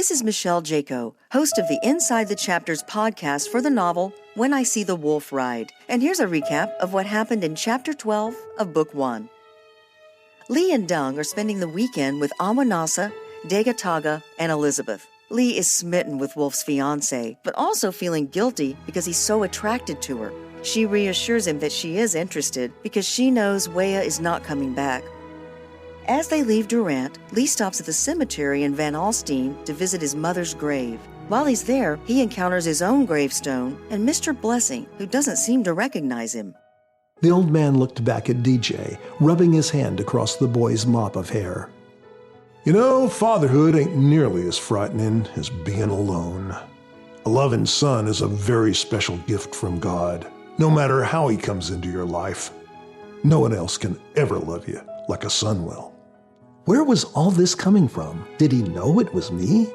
This is Michele Jaco, host of the Inside the Chapters podcast for the novel When I See the Wolf Ride. And here's a recap of what happened in Chapter 12 of Book 1. Lee and Dung are spending the weekend with Awanasa, Degataga, and Elizabeth. Lee is smitten with Wolf's fiancé, but also feeling guilty because he's so attracted to her. She reassures him that she is interested because she knows Wea is not coming back. As they leave Durant, Lee stops at the cemetery in Van Alstyne to visit his mother's grave. While he's there, he encounters his own gravestone and Mr. Blessing, who doesn't seem to recognize him. The old man looked back at DJ, rubbing his hand across the boy's mop of hair. You know, fatherhood ain't nearly as frightening as being alone. A loving son is a very special gift from God, no matter how he comes into your life. No one else can ever love you like a son will. Where was all this coming from? Did he know it was me?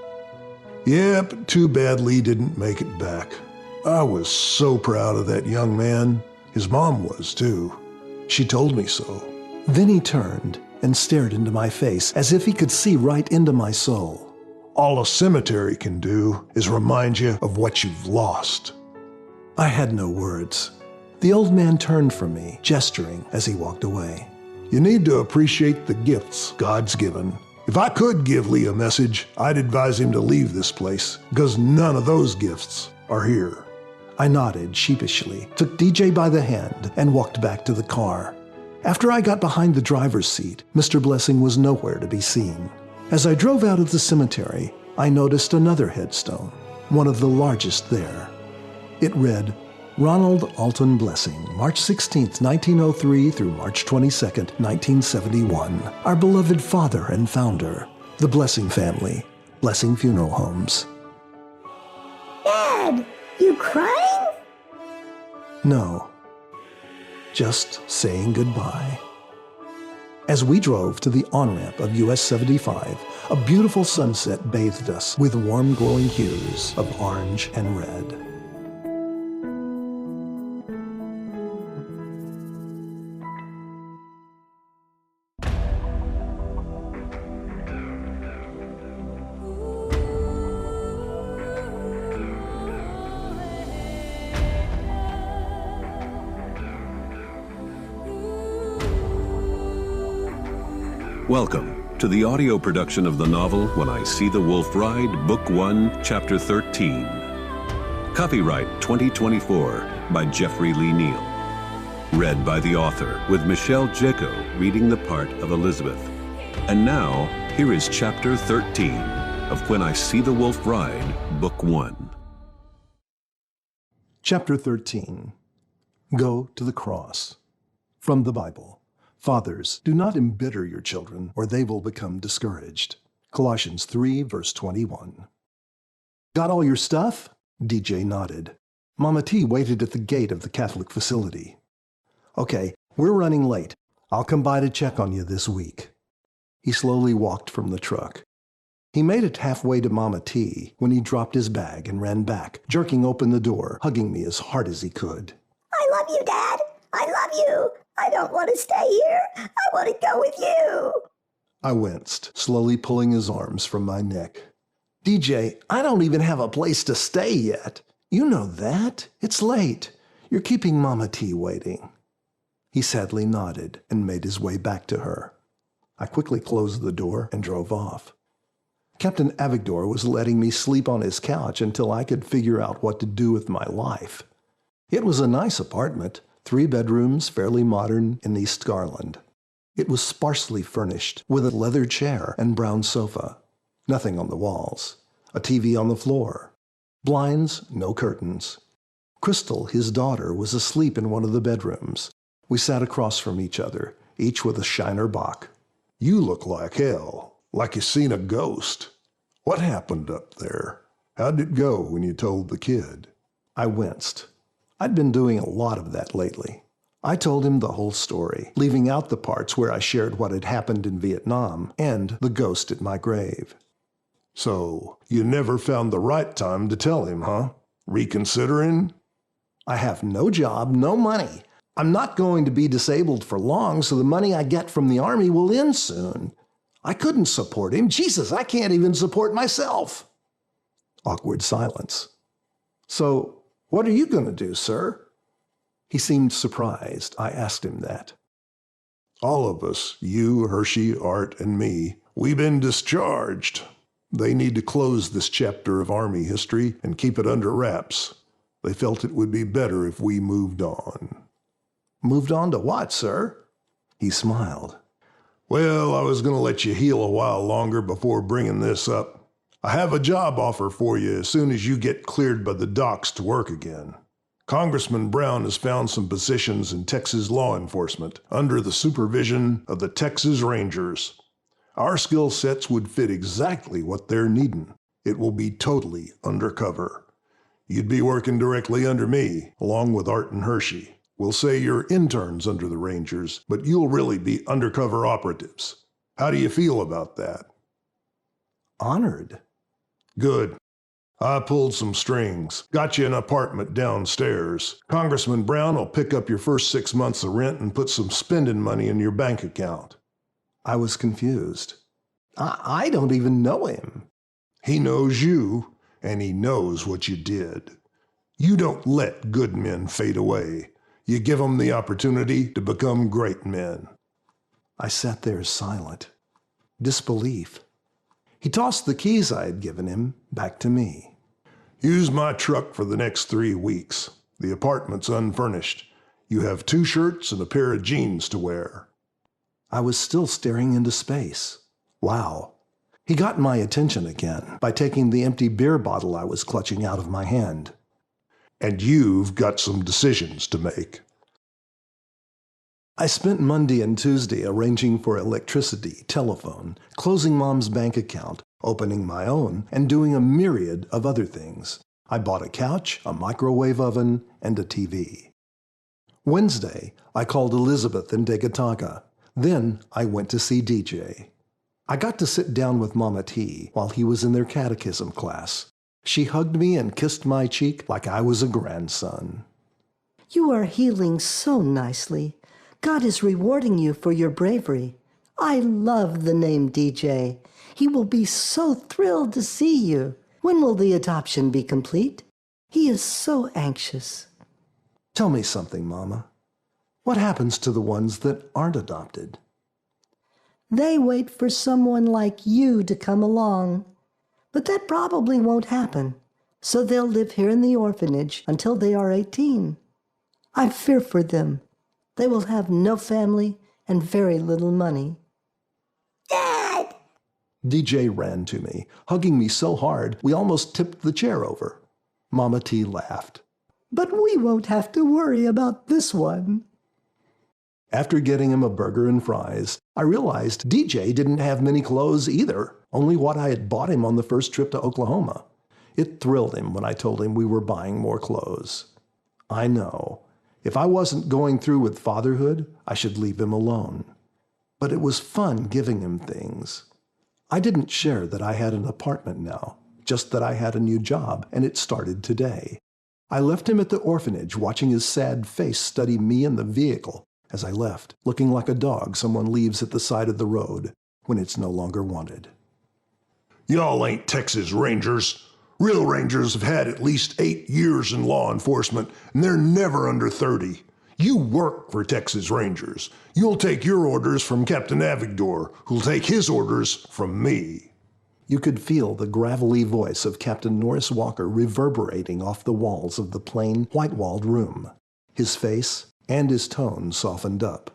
Yep, too bad Lee didn't make it back. I was so proud of that young man. His mom was too. She told me so. Then he turned and stared into my face as if he could see right into my soul. All a cemetery can do is remind you of what you've lost. I had no words. The old man turned from me, gesturing as he walked away. You need to appreciate the gifts God's given. If I could give Lee a message, I'd advise him to leave this place, because none of those gifts are here. I nodded sheepishly, took DJ by the hand, and walked back to the car. After I got behind the driver's seat, Mr. Blessing was nowhere to be seen. As I drove out of the cemetery, I noticed another headstone, one of the largest there. It read, Ronald Alton Blessing, March 16, 1903 through March 22, 1971. Our beloved father and founder, the Blessing family, Blessing Funeral Homes. Dad, you crying? No, just saying goodbye. As we drove to the on-ramp of US 75, a beautiful sunset bathed us with warm glowing hues of orange and red. Welcome to the audio production of the novel When I See the Wolf Ride, Book 1, Chapter 13. Copyright 2024 by Jeffrey Lee Neal. Read by the author with Michele Jaco reading the part of Elizabeth. And now, here is Chapter 13 of When I See the Wolf Ride, Book 1. Chapter 13. Go to the Cross. From the Bible. Fathers, do not embitter your children, or they will become discouraged. Colossians 3, verse 21. Got all your stuff? DJ nodded. Mama T waited at the gate of the Catholic facility. Okay, we're running late. I'll come by to check on you this week. He slowly walked from the truck. He made it halfway to Mama T when he dropped his bag and ran back, jerking open the door, hugging me as hard as he could. I love you, Dad. I love you. I don't want to stay here. I want to go with you. I winced, slowly pulling his arms from my neck. DJ, I don't even have a place to stay yet. You know that. It's late. You're keeping Mama T waiting. He sadly nodded and made his way back to her. I quickly closed the door and drove off. Captain Avigdor was letting me sleep on his couch until I could figure out what to do with my life. It was a nice apartment. 3 bedrooms, fairly modern, in East Garland. It was sparsely furnished, with a leather chair and brown sofa. Nothing on the walls. A TV on the floor. Blinds, no curtains. Crystal, his daughter, was asleep in one of the bedrooms. We sat across from each other, each with a Shiner Bock. You look like hell, like you seen a ghost. What happened up there? How'd it go when you told the kid? I winced. I'd been doing a lot of that lately. I told him the whole story, leaving out the parts where I shared what had happened in Vietnam and the ghost at my grave. So, you never found the right time to tell him, huh? Reconsidering? I have no job, no money. I'm not going to be disabled for long, so the money I get from the Army will end soon. I couldn't support him. Jesus, I can't even support myself. Awkward silence. So, what are you going to do, sir? He seemed surprised I asked him that. All of us, you, Hershey, Art, and me, we've been discharged. They need to close this chapter of Army history and keep it under wraps. They felt it would be better if we moved on. Moved on to what, sir? He smiled. Well, I was going to let you heal a while longer before bringing this up. I have a job offer for you as soon as you get cleared by the docs to work again. Congressman Brown has found some positions in Texas law enforcement under the supervision of the Texas Rangers. Our skill sets would fit exactly what they're needing. It will be totally undercover. You'd be working directly under me, along with Art and Hershey. We'll say you're interns under the Rangers, but you'll really be undercover operatives. How do you feel about that? Honored. Good. I pulled some strings. Got you an apartment downstairs. Congressman Brown will pick up your first 6 months of rent and put some spending money in your bank account. I was confused. I don't even know him. He knows you, and he knows what you did. You don't let good men fade away. You give them the opportunity to become great men. I sat there silent. Disbelief. He tossed the keys I had given him back to me. Use my truck for the next 3 weeks. The apartment's unfurnished. You have 2 shirts and a pair of jeans to wear. I was still staring into space. Wow. He got my attention again by taking the empty beer bottle I was clutching out of my hand. And you've got some decisions to make. I spent Monday and Tuesday arranging for electricity, telephone, closing Mom's bank account, opening my own, and doing a myriad of other things. I bought a couch, a microwave oven, and a TV. Wednesday, I called Elizabeth in Degatanga. Then I went to see DJ. I got to sit down with Mama T while he was in their catechism class. She hugged me and kissed my cheek like I was a grandson. You are healing so nicely. God is rewarding you for your bravery. I love the name DJ. He will be so thrilled to see you. When will the adoption be complete? He is so anxious. Tell me something, Mama. What happens to the ones that aren't adopted? They wait for someone like you to come along. But that probably won't happen, so they'll live here in the orphanage until they are 18. I fear for them. They will have no family and very little money. Dad! DJ ran to me, hugging me so hard we almost tipped the chair over. Mama T laughed. But we won't have to worry about this one. After getting him a burger and fries, I realized DJ didn't have many clothes either, only what I had bought him on the first trip to Oklahoma. It thrilled him when I told him we were buying more clothes. I know. If I wasn't going through with fatherhood, I should leave him alone. But it was fun giving him things. I didn't share that I had an apartment now, just that I had a new job, and it started today. I left him at the orphanage, watching his sad face study me in the vehicle as I left, looking like a dog someone leaves at the side of the road when it's no longer wanted. Y'all ain't Texas Rangers. Real Rangers have had at least 8 years in law enforcement, and they're never under 30. You work for Texas Rangers. You'll take your orders from Captain Avigdor, who'll take his orders from me. You could feel the gravelly voice of Captain Norris Walker reverberating off the walls of the plain, white-walled room. His face and his tone softened up.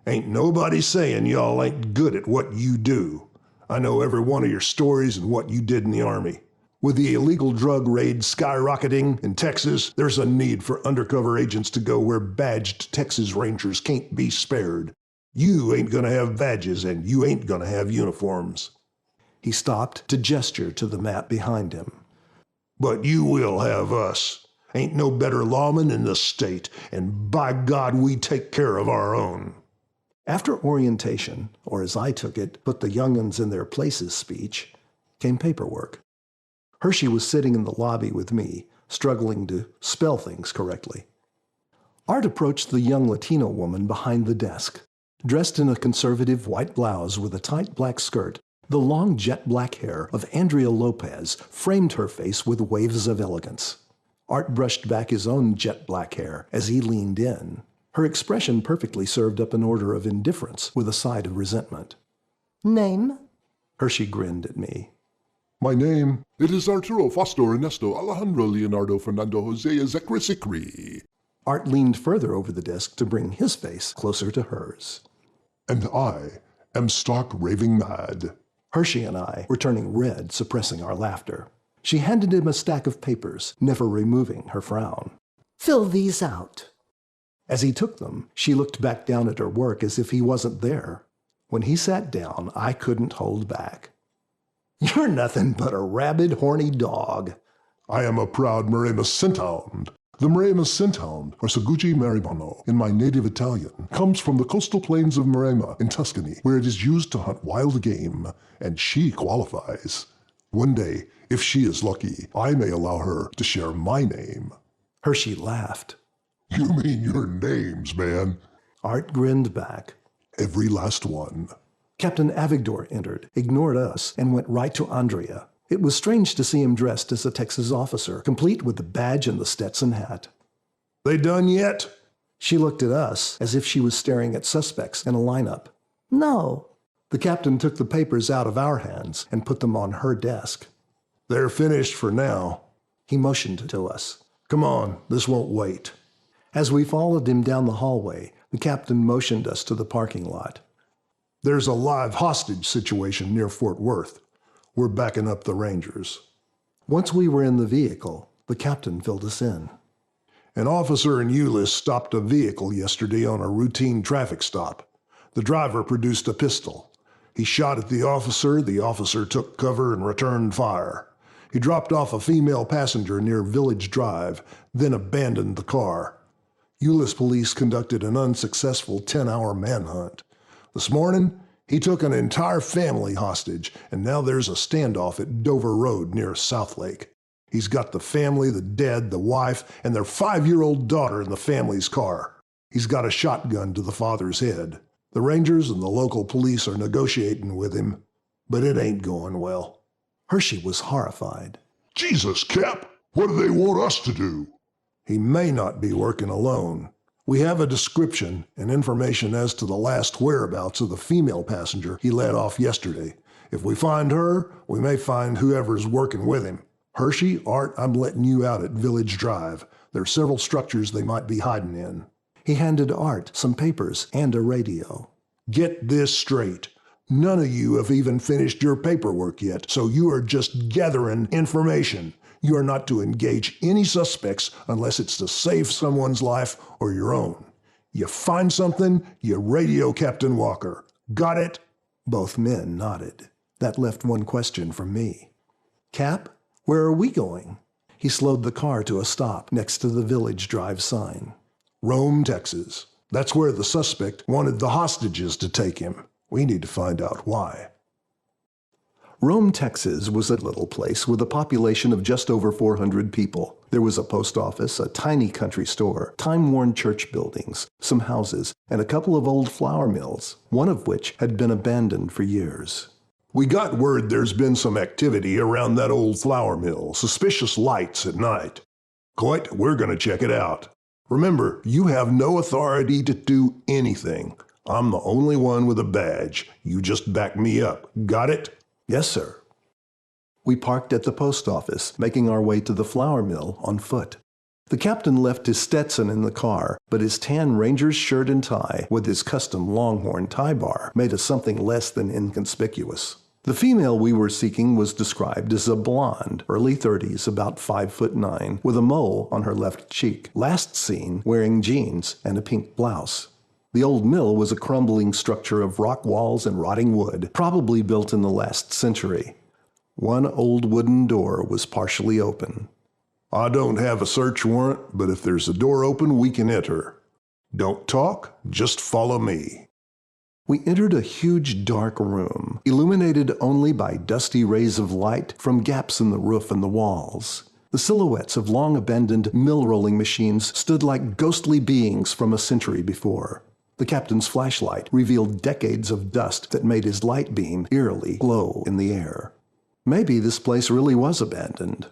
Ain't nobody saying y'all ain't good at what you do. I know every one of your stories and what you did in the Army. With the illegal drug raid skyrocketing in Texas, there's a need for undercover agents to go where badged Texas Rangers can't be spared. You ain't gonna have badges and you ain't gonna have uniforms. He stopped to gesture to the map behind him. But you will have us. Ain't no better lawmen in the state, and by God, we take care of our own. After orientation, or as I took it, put the young'uns in their places speech, came paperwork. Hershey was sitting in the lobby with me, struggling to spell things correctly. Art approached the young Latino woman behind the desk. Dressed in a conservative white blouse with a tight black skirt, The long jet-black hair of Andrea Lopez framed her face with waves of elegance. Art brushed back his own jet-black hair as he leaned in. Her expression perfectly served up an order of indifference with a side of resentment. Name? Hershey grinned at me. My name, it is Arturo Fausto Ernesto Alejandro Leonardo Fernando Jose Ezekri. Art leaned further over the desk to bring his face closer to hers. And I am stark raving mad. Hershey and I were turning red, suppressing our laughter. She handed him a stack of papers, never removing her frown. Fill these out. As he took them, she looked back down at her work as if he wasn't there. When he sat down, I couldn't hold back. You're nothing but a rabid, horny dog. I am a proud Maremma scenthound. The Maremma scenthound, or Segugi Maribano, in my native Italian, comes from the coastal plains of Maremma in Tuscany, where it is used to hunt wild game, and she qualifies. One day, if she is lucky, I may allow her to share my name. Hershey laughed. You mean your names, man? Art grinned back. Every last one. Captain Avigdor entered, ignored us, and went right to Andrea. It was strange to see him dressed as a Texas officer, complete with the badge and the Stetson hat. They done yet? She looked at us as if she was staring at suspects in a lineup. No. The captain took the papers out of our hands and put them on her desk. They're finished for now. He motioned to us. Come on, this won't wait. As we followed him down the hallway, the captain motioned us to the parking lot. There's a live hostage situation near Fort Worth. We're backing up the Rangers. Once we were in the vehicle, the captain filled us in. An officer in Euless stopped a vehicle yesterday on a routine traffic stop. The driver produced a pistol. He shot at the officer took cover and returned fire. He dropped off a female passenger near Village Drive, then abandoned the car. Euless police conducted an unsuccessful 10-hour manhunt. This morning, he took an entire family hostage, and now there's a standoff at Dover Road near Southlake. He's got the family, the dead, the wife, and their 5-year-old daughter in the family's car. He's got a shotgun to the father's head. The Rangers and the local police are negotiating with him, but it ain't going well. Hershey was horrified. Jesus, Cap! What do they want us to do? He may not be working alone. We have a description and information as to the last whereabouts of the female passenger he let off yesterday. If we find her, we may find whoever's working with him. Hershey, Art, I'm letting you out at Village Drive. There are several structures they might be hiding in. He handed Art some papers and a radio. Get this straight. None of you have even finished your paperwork yet, so you are just gathering information. You are not to engage any suspects unless it's to save someone's life or your own. You find something, you radio Captain Walker. Got it? Both men nodded. That left one question for me. Cap, where are we going? He slowed the car to a stop next to the Village Drive sign. Rome, Texas. That's where the suspect wanted the hostages to take him. We need to find out why. Rome, Texas was a little place with a population of just over 400 people. There was a post office, a tiny country store, time-worn church buildings, some houses, and a couple of old flour mills, one of which had been abandoned for years. We got word there's been some activity around that old flour mill, suspicious lights at night. Coit, we're going to check it out. Remember, you have no authority to do anything. I'm the only one with a badge. You just back me up. Got it? Yes, sir. We parked at the post office, making our way to the flour mill on foot. The captain left his Stetson in the car, but his tan Ranger's shirt and tie with his custom Longhorn tie bar made us something less than inconspicuous. The female we were seeking was described as a blonde, early 30s, about 5'9", with a mole on her left cheek, last seen wearing jeans and a pink blouse. The old mill was a crumbling structure of rock walls and rotting wood, probably built in the last century. One old wooden door was partially open. I don't have a search warrant, but if there's a door open, we can enter. Don't talk, just follow me. We entered a huge dark room, illuminated only by dusty rays of light from gaps in the roof and the walls. The silhouettes of long-abandoned mill-rolling machines stood like ghostly beings from a century before. The captain's flashlight revealed decades of dust that made his light beam eerily glow in the air. Maybe this place really was abandoned.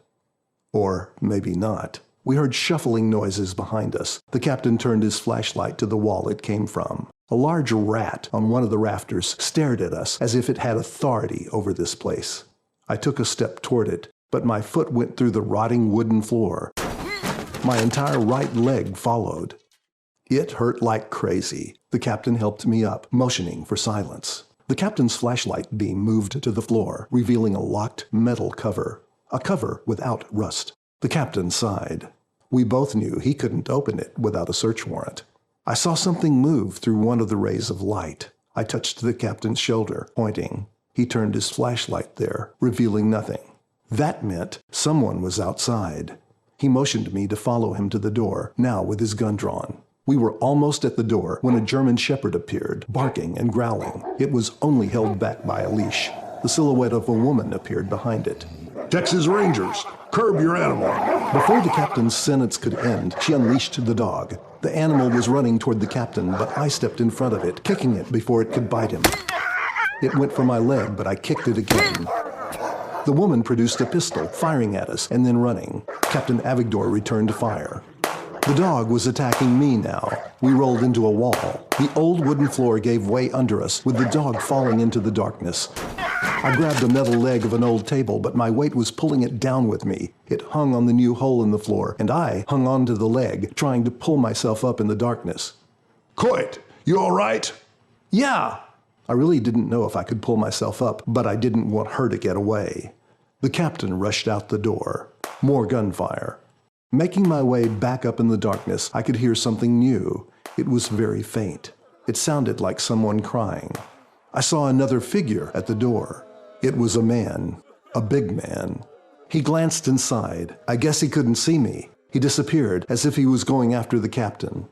Or maybe not. We heard shuffling noises behind us. The captain turned his flashlight to the wall it came from. A large rat on one of the rafters stared at us as if it had authority over this place. I took a step toward it, but my foot went through the rotting wooden floor. My entire right leg followed. It hurt like crazy. The captain helped me up, motioning for silence. The captain's flashlight beam moved to the floor, revealing a locked metal cover. A cover without rust. The captain sighed. We both knew he couldn't open it without a search warrant. I saw something move through one of the rays of light. I touched the captain's shoulder, pointing. He turned his flashlight there, revealing nothing. That meant someone was outside. He motioned me to follow him to the door, now with his gun drawn. We were almost at the door when a German shepherd appeared, barking and growling. It was only held back by a leash. The silhouette of a woman appeared behind it. Texas Rangers, curb your animal. Before the captain's sentence could end, she unleashed the dog. The animal was running toward the captain, but I stepped in front of it, kicking it before it could bite him. It went for my leg, but I kicked it again. The woman produced a pistol, firing at us and then running. Captain Avigdor returned fire. The dog was attacking me now. We rolled into a wall. The old wooden floor gave way under us, with the dog falling into the darkness. I grabbed a metal leg of an old table, but my weight was pulling it down with me. It hung on the new hole in the floor, and I hung onto the leg, trying to pull myself up in the darkness. Coit, you all right? Yeah! I really didn't know if I could pull myself up, but I didn't want her to get away. The captain rushed out the door. More gunfire. Making my way back up in the darkness, I could hear something new. It was very faint. It sounded like someone crying. I saw another figure at the door. It was a man. A big man. He glanced inside. I guess he couldn't see me. He disappeared, as if he was going after the captain.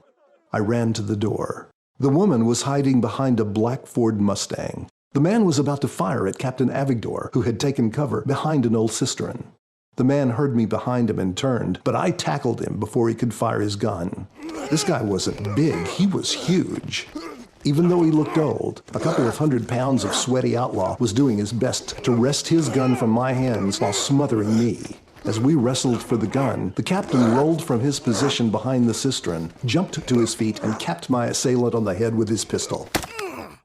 I ran to the door. The woman was hiding behind a black Ford Mustang. The man was about to fire at Captain Avigdor, who had taken cover behind an old cistern. The man heard me behind him and turned, but I tackled him before he could fire his gun. This guy wasn't big, he was huge. Even though he looked old, a couple of 100 pounds of sweaty outlaw was doing his best to wrest his gun from my hands while smothering me. As we wrestled for the gun, the captain rolled from his position behind the cistern, jumped to his feet, and capped my assailant on the head with his pistol.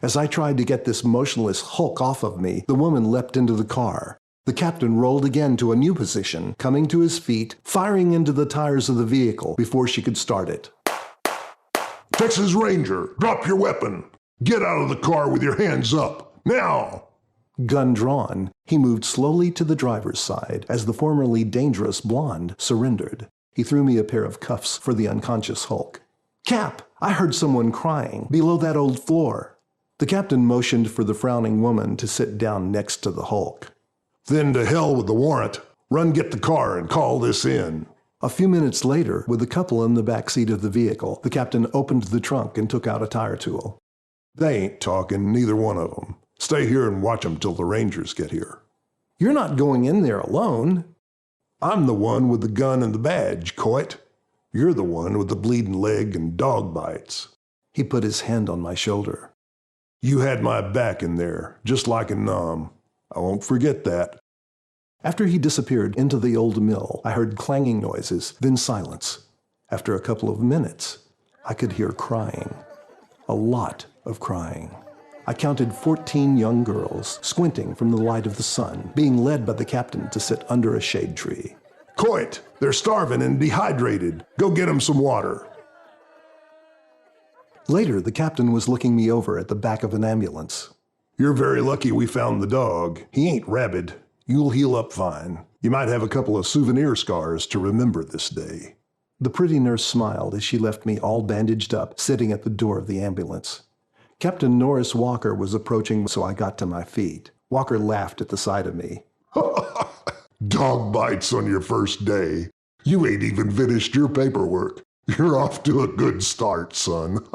As I tried to get this motionless hulk off of me, the woman leapt into the car. The captain rolled again to a new position, coming to his feet, firing into the tires of the vehicle before she could start it. Texas Ranger, drop your weapon. Get out of the car with your hands up. Now! Gun drawn, he moved slowly to the driver's side as the formerly dangerous blonde surrendered. He threw me a pair of cuffs for the unconscious Hulk. Cap, I heard someone crying below that old floor. The captain motioned for the frowning woman to sit down next to the Hulk. Then to hell with the warrant. Run get the car and call this in. A few minutes later, with the couple in the back seat of the vehicle, the captain opened the trunk and took out a tire tool. They ain't talking, neither one of them. Stay here and watch them till the Rangers get here. You're not going in there alone. I'm the one with the gun and the badge, Coit. You're the one with the bleeding leg and dog bites. He put his hand on my shoulder. You had my back in there, just like in Nam. I won't forget that. After he disappeared into the old mill, I heard clanging noises, then silence. After a couple of minutes, I could hear crying. A lot of crying. I counted 14 young girls, squinting from the light of the sun, being led by the captain to sit under a shade tree. Coit, they're starving and dehydrated. Go get them some water. Later, the captain was looking me over at the back of an ambulance. You're very lucky we found the dog. He ain't rabid. You'll heal up fine. You might have a couple of souvenir scars to remember this day. The pretty nurse smiled as she left me all bandaged up, sitting at the door of the ambulance. Captain Norris Walker was approaching, so I got to my feet. Walker laughed at the sight of me. Dog bites on your first day. You ain't even finished your paperwork. You're off to a good start, son.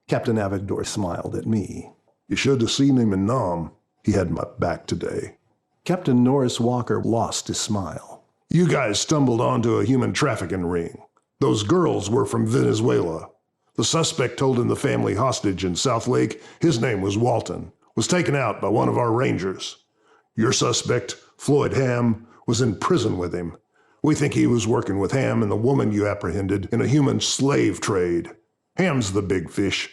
Captain Avigdor smiled at me. You should have seen him in Nam. He had my back today. Captain Norris Walker lost his smile. You guys stumbled onto a human trafficking ring. Those girls were from Venezuela. The suspect holding the family hostage in South Lake, his name was Walton, was taken out by one of our rangers. Your suspect, Floyd Ham, was in prison with him. We think he was working with Ham and the woman you apprehended in a human slave trade. Ham's the big fish.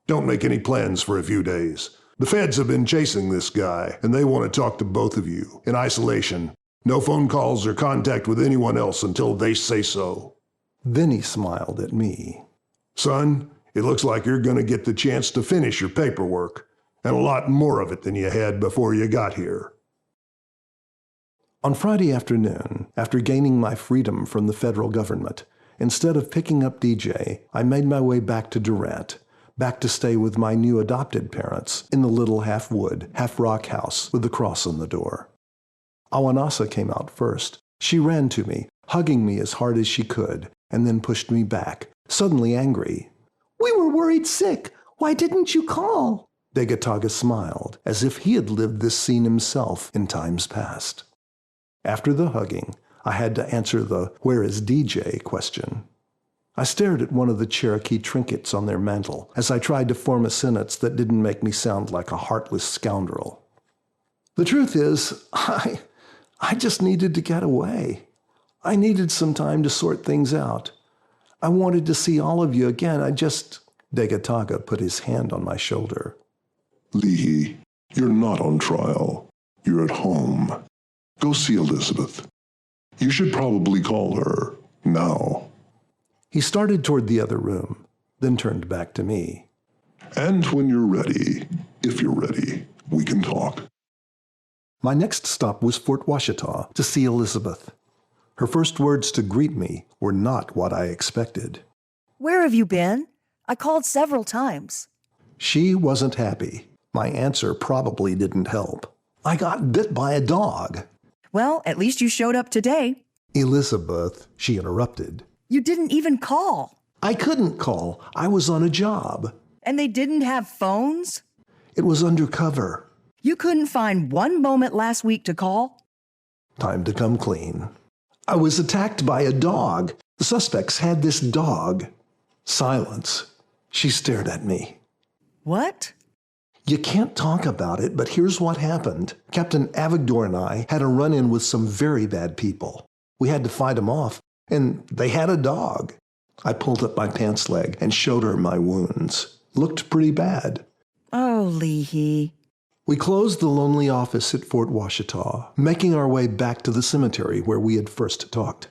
Don't make any plans for a few days. The feds have been chasing this guy, and they want to talk to both of you in isolation. No phone calls or contact with anyone else until they say so. Then he smiled at me. Son, it looks like you're going to get the chance to finish your paperwork, and a lot more of it than you had before you got here. On Friday afternoon, after gaining my freedom from the federal government, instead of picking up DJ, I made my way back to Durant, back to stay with my new adopted parents in the little half-wood, half-rock house with the cross on the door. Awanasa came out first. She ran to me, hugging me as hard as she could, and then pushed me back, suddenly angry. We were worried sick. Why didn't you call? Degataga smiled, as if he had lived this scene himself in times past. After the hugging, I had to answer the "Where is DJ?" question. I stared at one of the Cherokee trinkets on their mantel as I tried to form a sentence that didn't make me sound like a heartless scoundrel. The truth is, I just needed to get away. I needed some time to sort things out. I wanted to see all of you again. Degataga put his hand on my shoulder. Leahy, you're not on trial. You're at home. Go see Elizabeth. You should probably call her now. He started toward the other room, then turned back to me. And when you're ready, if you're ready, we can talk. My next stop was Fort Washita to see Elizabeth. Her first words to greet me were not what I expected. Where have you been? I called several times. She wasn't happy. My answer probably didn't help. I got bit by a dog. Well, at least you showed up today. Elizabeth, she interrupted. You didn't even call. I couldn't call. I was on a job. And they didn't have phones? It was undercover. You couldn't find one moment last week to call? Time to come clean. I was attacked by a dog. The suspects had this dog. Silence. She stared at me. What? You can't talk about it, but here's what happened. Captain Avigdor and I had a run-in with some very bad people. We had to fight them off, and they had a dog. I pulled up my pants leg and showed her my wounds. Looked pretty bad. Oh, Leahy. We closed the lonely office at Fort Washita, making our way back to the cemetery where we had first talked.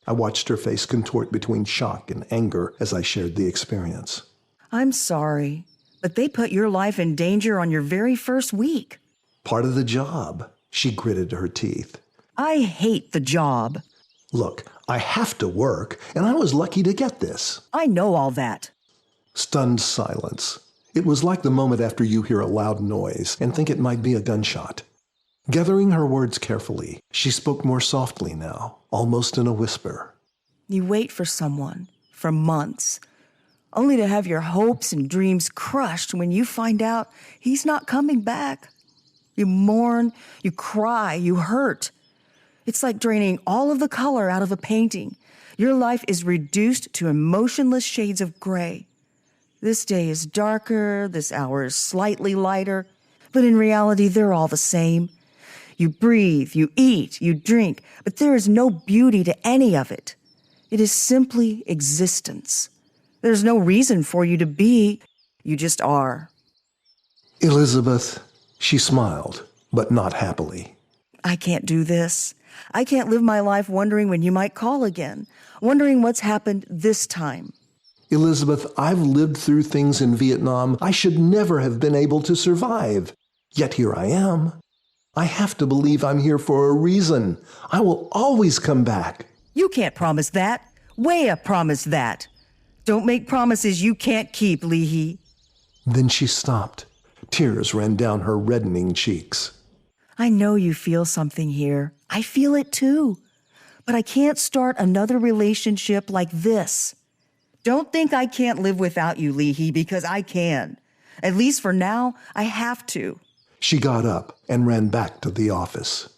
I watched her face contort between shock and anger as I shared the experience. I'm sorry, but they put your life in danger on your very first week. Part of the job, she gritted her teeth. I hate the job. Look, I have to work, and I was lucky to get this. I know all that. Stunned silence. It was like the moment after you hear a loud noise and think it might be a gunshot. Gathering her words carefully, she spoke more softly now, almost in a whisper. You wait for someone for months, only to have your hopes and dreams crushed when you find out he's not coming back. You mourn, you cry, you hurt. It's like draining all of the color out of a painting. Your life is reduced to emotionless shades of gray. This day is darker, this hour is slightly lighter, but in reality, they're all the same. You breathe, you eat, you drink, but there is no beauty to any of it. It is simply existence. There's no reason for you to be. You just are. Elizabeth, she smiled, but not happily. I can't do this. I can't live my life wondering when you might call again, wondering what's happened this time. Elizabeth, I've lived through things in Vietnam I should never have been able to survive. Yet here I am. I have to believe I'm here for a reason. I will always come back. You can't promise that. Wea promised that. Don't make promises you can't keep, Leahy. Then she stopped. Tears ran down her reddening cheeks. I know you feel something here. I feel it too. But I can't start another relationship like this. Don't think I can't live without you, Leahy, because I can. At least for now, I have to. She got up and ran back to the office.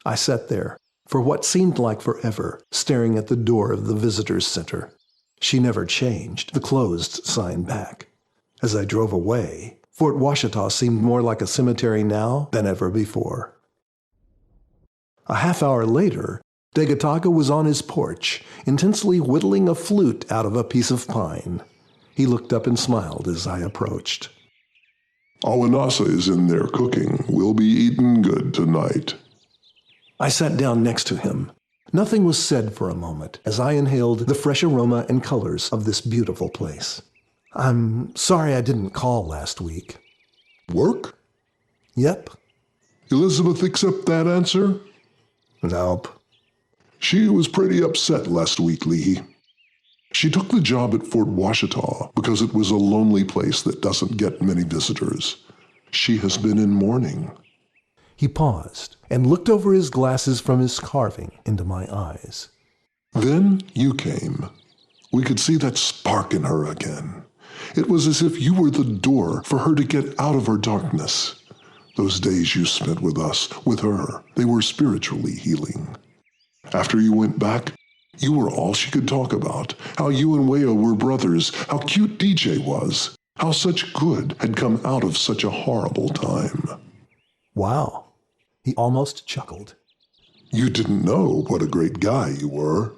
I sat there for what seemed like forever, staring at the door of the visitor's center. She never changed the closed sign back. As I drove away, Fort Washita seemed more like a cemetery now than ever before. A half hour later, Degataga was on his porch, intensely whittling a flute out of a piece of pine. He looked up and smiled as I approached. Awanasa is in there cooking. We'll be eating good tonight. I sat down next to him. Nothing was said for a moment as I inhaled the fresh aroma and colors of this beautiful place. I'm sorry I didn't call last week. Work? Yep. Elizabeth accept that answer? Nope. She was pretty upset last week, Lee. She took the job at Fort Washita because it was a lonely place that doesn't get many visitors. She has been in mourning. He paused and looked over his glasses from his carving into my eyes. Then you came. We could see that spark in her again. It was as if you were the door for her to get out of her darkness. Those days you spent with us, with her, they were spiritually healing. After you went back, you were all she could talk about, how you and Wea were brothers, how cute DJ was, how such good had come out of such a horrible time. Wow. He almost chuckled. You didn't know what a great guy you were.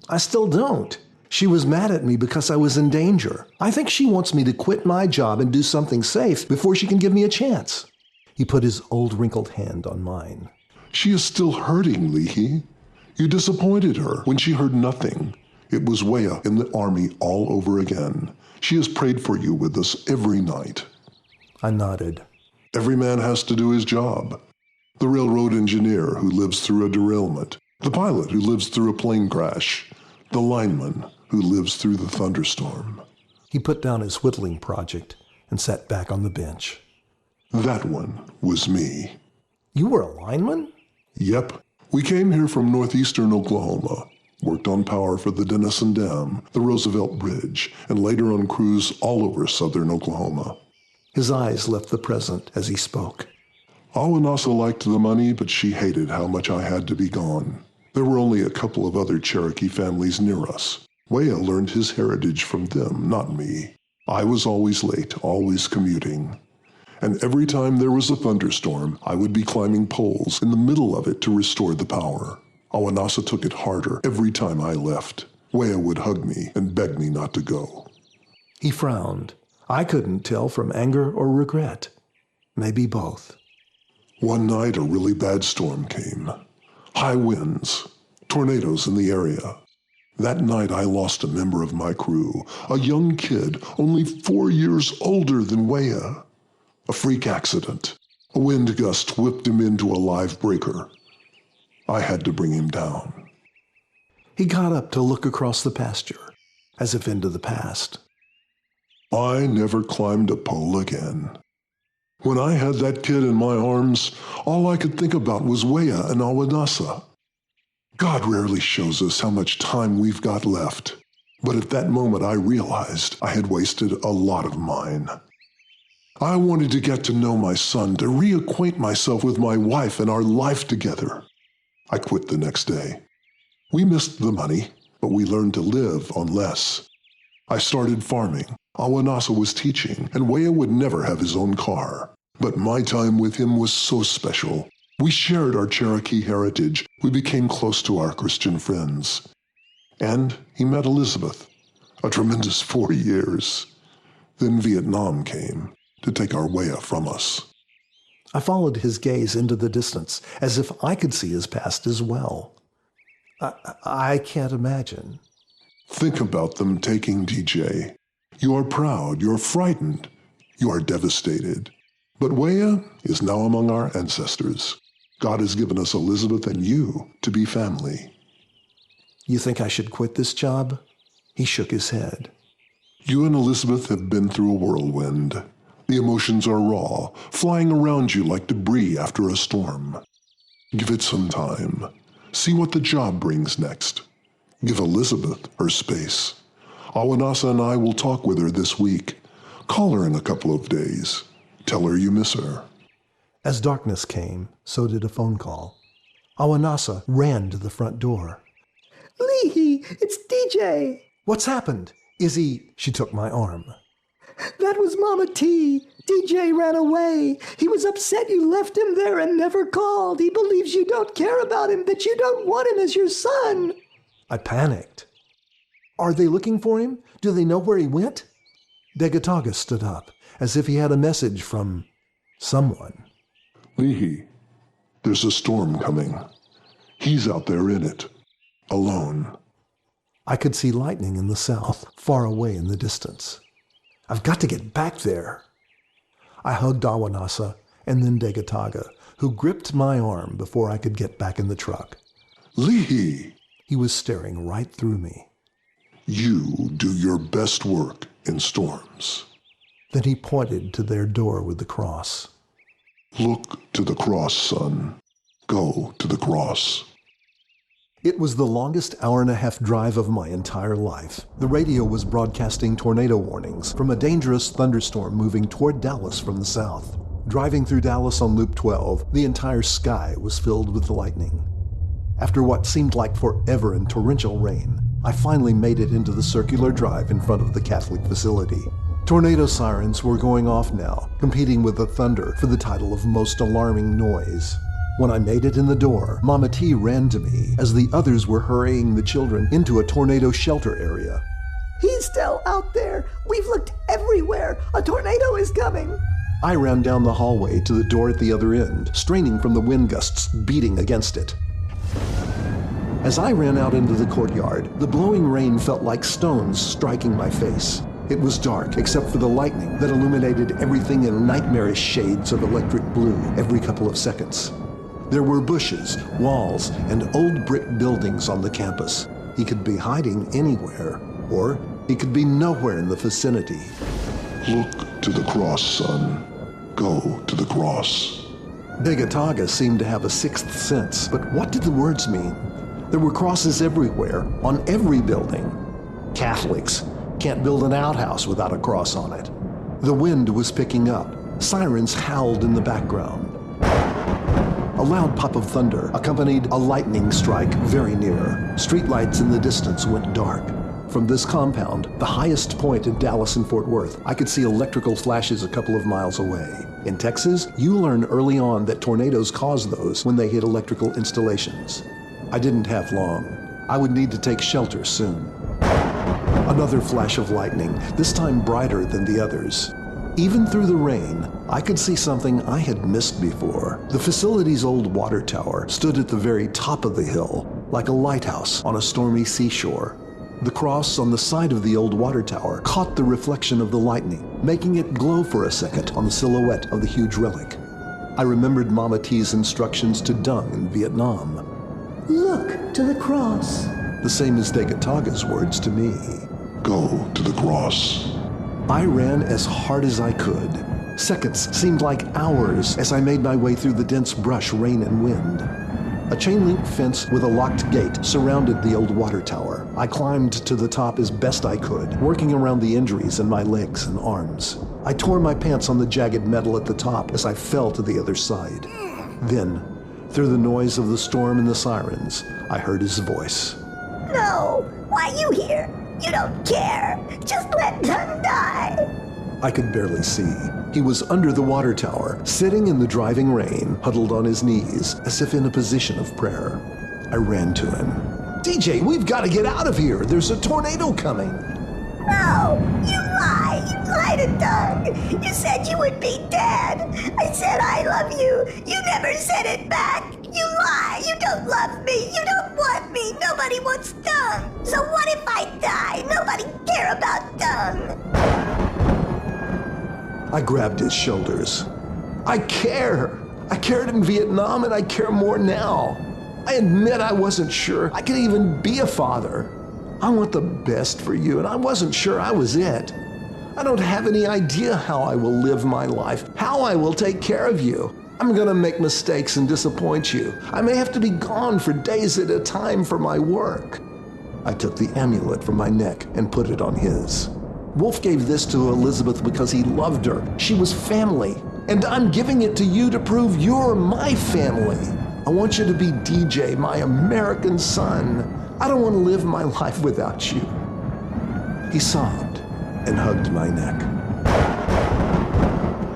I still don't. She was mad at me because I was in danger. I think she wants me to quit my job and do something safe before she can give me a chance. He put his old wrinkled hand on mine. She is still hurting, Leahy. You disappointed her when she heard nothing. It was Wea in the army all over again. She has prayed for you with us every night. I nodded. Every man has to do his job. The railroad engineer who lives through a derailment, the pilot who lives through a plane crash, the lineman who lives through the thunderstorm. He put down his whittling project and sat back on the bench. That one was me. You were a lineman? Yep. We came here from northeastern Oklahoma, worked on power for the Denison Dam, the Roosevelt Bridge, and later on crews all over southern Oklahoma. His eyes left the present as he spoke. Awanasa liked the money, but she hated how much I had to be gone. There were only a couple of other Cherokee families near us. Wea learned his heritage from them, not me. I was always late, always commuting. And every time there was a thunderstorm, I would be climbing poles in the middle of it to restore the power. Awanasa took it harder every time I left. Wea would hug me and beg me not to go. He frowned. I couldn't tell from anger or regret. Maybe both. One night, a really bad storm came. High winds, tornadoes in the area. That night, I lost a member of my crew, a young kid, only 4 years older than Wea. A freak accident. A wind gust whipped him into a live breaker. I had to bring him down. He got up to look across the pasture, as if into the past. I never climbed a pole again. When I had that kid in my arms, all I could think about was Wea and Awanasa. God rarely shows us how much time we've got left. But at that moment I realized I had wasted a lot of mine. I wanted to get to know my son, to reacquaint myself with my wife and our life together. I quit the next day. We missed the money, but we learned to live on less. I started farming. Awanasa was teaching, and Wea would never have his own car. But my time with him was so special. We shared our Cherokee heritage. We became close to our Christian friends. And he met Elizabeth. A tremendous 4 years. Then Vietnam came to take our Wea from us. I followed his gaze into the distance, as if I could see his past as well. I can't imagine. Think about them taking DJ. You are proud, you are frightened, you are devastated. But Wea is now among our ancestors. God has given us Elizabeth and you to be family. You think I should quit this job? He shook his head. You and Elizabeth have been through a whirlwind. The emotions are raw, flying around you like debris after a storm. Give it some time. See what the job brings next. Give Elizabeth her space. Awanasa and I will talk with her this week. Call her in a couple of days. Tell her you miss her. As darkness came, so did a phone call. Awanasa ran to the front door. Leahy, it's DJ. What's happened? Is he... She took my arm. That was Mama T. DJ ran away. He was upset you left him there and never called. He believes you don't care about him, that you don't want him as your son. I panicked. Are they looking for him? Do they know where he went? Degataga stood up, as if he had a message from someone. Leahy, there's a storm coming. He's out there in it, alone. I could see lightning in the south, far away in the distance. I've got to get back there. I hugged Awanasa and then Degataga, who gripped my arm before I could get back in the truck. Leahy! He was staring right through me. You do your best work in storms. Then he pointed to their door with the cross. Look to the cross, son. Go to the cross. It was the longest hour-and-a-half drive of my entire life. The radio was broadcasting tornado warnings from a dangerous thunderstorm moving toward Dallas from the south. Driving through Dallas on Loop 12, the entire sky was filled with lightning. After what seemed like forever in torrential rain, I finally made it into the circular drive in front of the Catholic facility. Tornado sirens were going off now, competing with the thunder for the title of most alarming noise. When I made it in the door, Mama T ran to me as the others were hurrying the children into a tornado shelter area. He's still out there. We've looked everywhere. A tornado is coming. I ran down the hallway to the door at the other end, straining from the wind gusts beating against it. As I ran out into the courtyard, the blowing rain felt like stones striking my face. It was dark, except for the lightning that illuminated everything in nightmarish shades of electric blue every couple of seconds. There were bushes, walls, and old brick buildings on the campus. He could be hiding anywhere, or he could be nowhere in the vicinity. Look to the cross, son. Go to the cross. Degataga seemed to have a sixth sense, but what did the words mean? There were crosses everywhere, on every building. Catholics can't build an outhouse without a cross on it. The wind was picking up. Sirens howled in the background. A loud pop of thunder accompanied a lightning strike very near. Streetlights in the distance went dark. From this compound, the highest point in Dallas and Fort Worth, I could see electrical flashes a couple of miles away. In Texas, you learn early on that tornadoes cause those when they hit electrical installations. I didn't have long. I would need to take shelter soon. Another flash of lightning, this time brighter than the others. Even through the rain, I could see something I had missed before. The facility's old water tower stood at the very top of the hill, like a lighthouse on a stormy seashore. The cross on the side of the old water tower caught the reflection of the lightning, making it glow for a second on the silhouette of the huge relic. I remembered Mama T's instructions to Dung in Vietnam. Look to the cross. The same as Degataga's words to me. Go to the cross. I ran as hard as I could. Seconds seemed like hours as I made my way through the dense brush, rain, and wind. A chain-link fence with a locked gate surrounded the old water tower. I climbed to the top as best I could, working around the injuries in my legs and arms. I tore my pants on the jagged metal at the top as I fell to the other side. Then, through the noise of the storm and the sirens, I heard his voice. No! Why are you here? You don't care! Just let them die! I could barely see. He was under the water tower, sitting in the driving rain, huddled on his knees, as if in a position of prayer. I ran to him. DJ, we've got to get out of here! There's a tornado coming! No! You lie! You lied to Doug! You said you would be dead! I said I love you! You never said it back! You lie! You don't love me! You don't want me! Nobody wants Doug! So what if I die? Nobody care about Doug! I grabbed his shoulders. I care! I cared in Vietnam and I care more now. I admit I wasn't sure I could even be a father. I want the best for you and I wasn't sure I was it. I don't have any idea how I will live my life, how I will take care of you. I'm gonna make mistakes and disappoint you. I may have to be gone for days at a time for my work. I took the amulet from my neck and put it on his. Wolf gave this to Elizabeth because he loved her. She was family. And I'm giving it to you to prove you're my family. I want you to be DJ, my American son. I don't want to live my life without you. He sobbed and hugged my neck.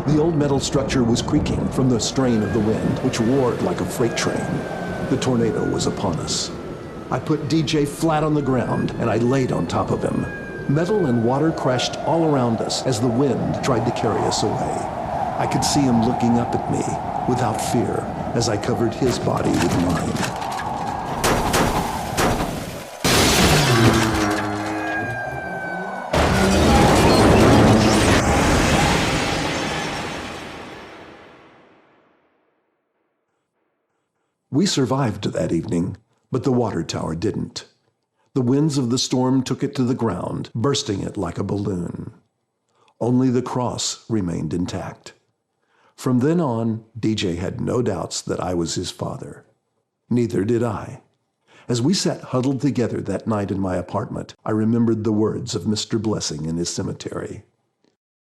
The old metal structure was creaking from the strain of the wind, which roared like a freight train. The tornado was upon us. I put DJ flat on the ground, and I laid on top of him. Metal and water crashed all around us as the wind tried to carry us away. I could see him looking up at me without fear as I covered his body with mine. We survived that evening, but the water tower didn't. The winds of the storm took it to the ground, bursting it like a balloon. Only the cross remained intact. From then on, DJ had no doubts that I was his father. Neither did I. As we sat huddled together that night in my apartment, I remembered the words of Mr. Blessing in his cemetery.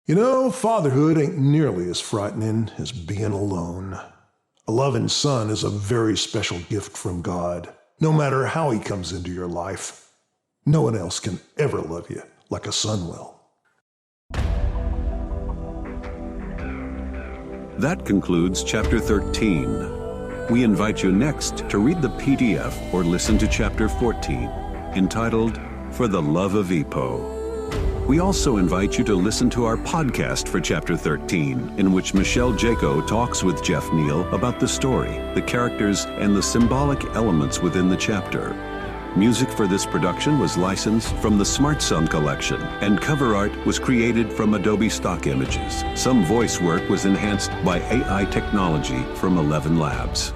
You know, fatherhood ain't nearly as frightening as being alone. A loving son is a very special gift from God. No matter how he comes into your life, no one else can ever love you like a son will. That concludes Chapter 13. We invite you next to read the PDF or listen to Chapter 14, entitled For the Love of Epo. We also invite you to listen to our podcast for Chapter 13, in which Michele Jaco talks with Jeff Neal about the story, the characters, and the symbolic elements within the chapter. Music for this production was licensed from the Smart Sound collection, and cover art was created from Adobe stock images. Some voice work was enhanced by AI technology from 11 Labs.